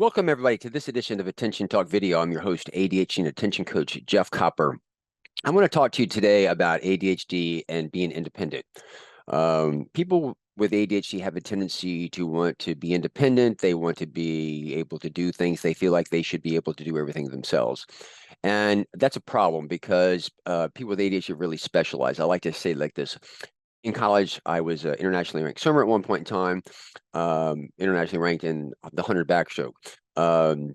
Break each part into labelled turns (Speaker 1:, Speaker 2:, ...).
Speaker 1: Welcome, everybody, to this edition of Attention Talk Video. I'm your host, ADHD and Attention Coach Jeff Copper. I want to talk to you today about ADHD and being independent. People with ADHD have a tendency to want to be independent. They want to be able to do things. They feel like they should be able to do everything themselves. And that's a problem because people with ADHD are really specialized. I like to say it like this. In college, I was an internationally ranked swimmer at one point in time, internationally ranked in the 100 backstroke. Um,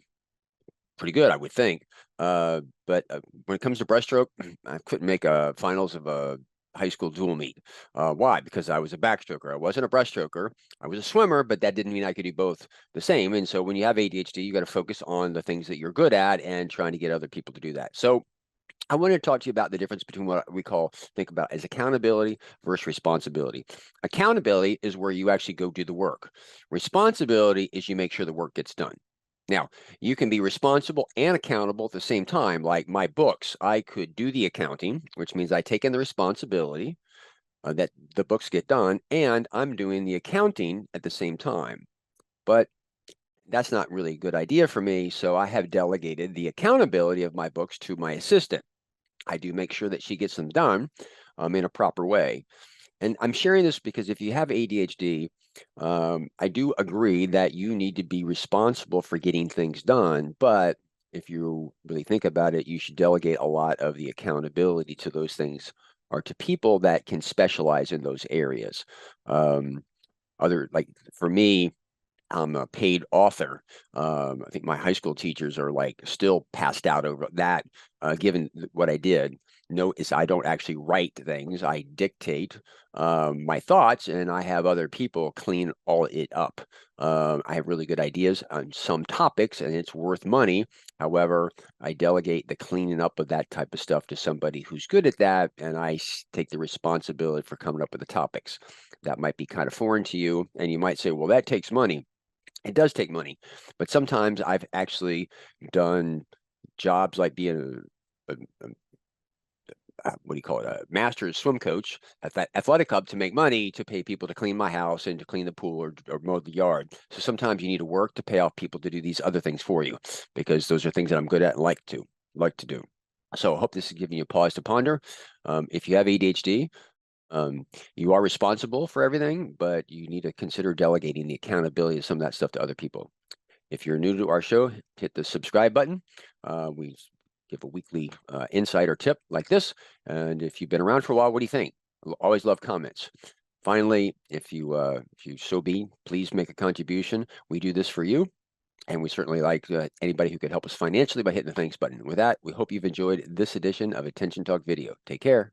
Speaker 1: Pretty good, I would think. But when it comes to breaststroke, I couldn't make a finals of a high school dual meet. Why? Because I was a backstroker. I wasn't a breaststroker. I was a swimmer, but that didn't mean I could do both the same. And so when you have ADHD, you got to focus on the things that you're good at and trying to get other people to do that. So I want to talk to you about the difference between what we think about as accountability versus responsibility. Accountability is where you actually go do the work. Responsibility is you make sure the work gets done. Now, you can be responsible and accountable at the same time. Like my books, I could do the accounting, which means I take in the responsibility that the books get done, and I'm doing the accounting at the same time. But that's not really a good idea for me, so I have delegated the accountability of my books to my assistant. I do make sure that she gets them done in a proper way. And I'm sharing this because if you have ADHD, I do agree that you need to be responsible for getting things done. But if you really think about it, you should delegate a lot of the accountability to those things or to people that can specialize in those areas. Like for me, I'm a paid author. I think my high school teachers are like still passed out over that, given what I did. Notice I don't actually write things. I dictate my thoughts, and I have other people clean all it up. I have really good ideas on some topics, and it's worth money. However, I delegate the cleaning up of that type of stuff to somebody who's good at that, and I take the responsibility for coming up with the topics. That might be kind of foreign to you, and you might say, well, that takes money. It does take money, but sometimes I've actually done jobs like being what do you call it, a master's swim coach at that athletic club to make money to pay people to clean my house and to clean the pool or mow the yard. So sometimes you need to work to pay off people to do these other things for you because those are things that I'm good at and like to do. So I hope this is giving you a pause to ponder. If you have ADHD, you are responsible for everything, but you need to consider delegating the accountability of some of that stuff to other people. If you're new to our show, hit the subscribe button. We give a weekly insight or tip like this. And if you've been around for a while, what do you think? Always love comments. Finally, if you so be, please make a contribution. We do this for you. And we certainly like anybody who could help us financially by hitting the thanks button. With that, we hope you've enjoyed this edition of Attention Talk Video. Take care.